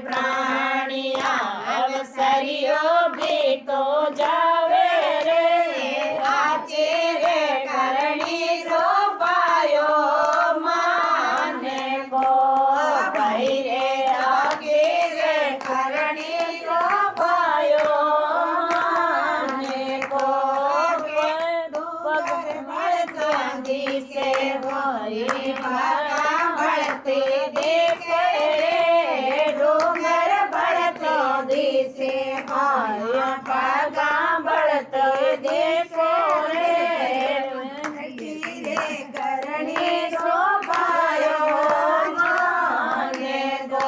प्राणिया अवसरियो भी तो जावे रे आचे रे करणी सोपायो माने को भाई रे आगे रे करणी सोपायो माने को चांदी से भरी बढ़ते देखे रे डूंगर बढ़ते दिसे भाया पागा बढ़ते देखो रे करणी सोपायो माने गो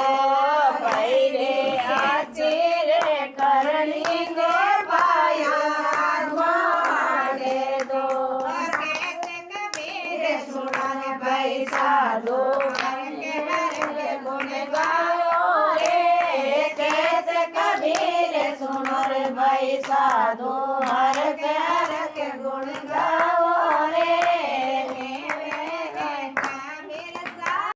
भाई रे आचे रे करणी गो पाया माने दो भाई साधो गुण गायो रे कहते कबीर सुनो रे भाई साधो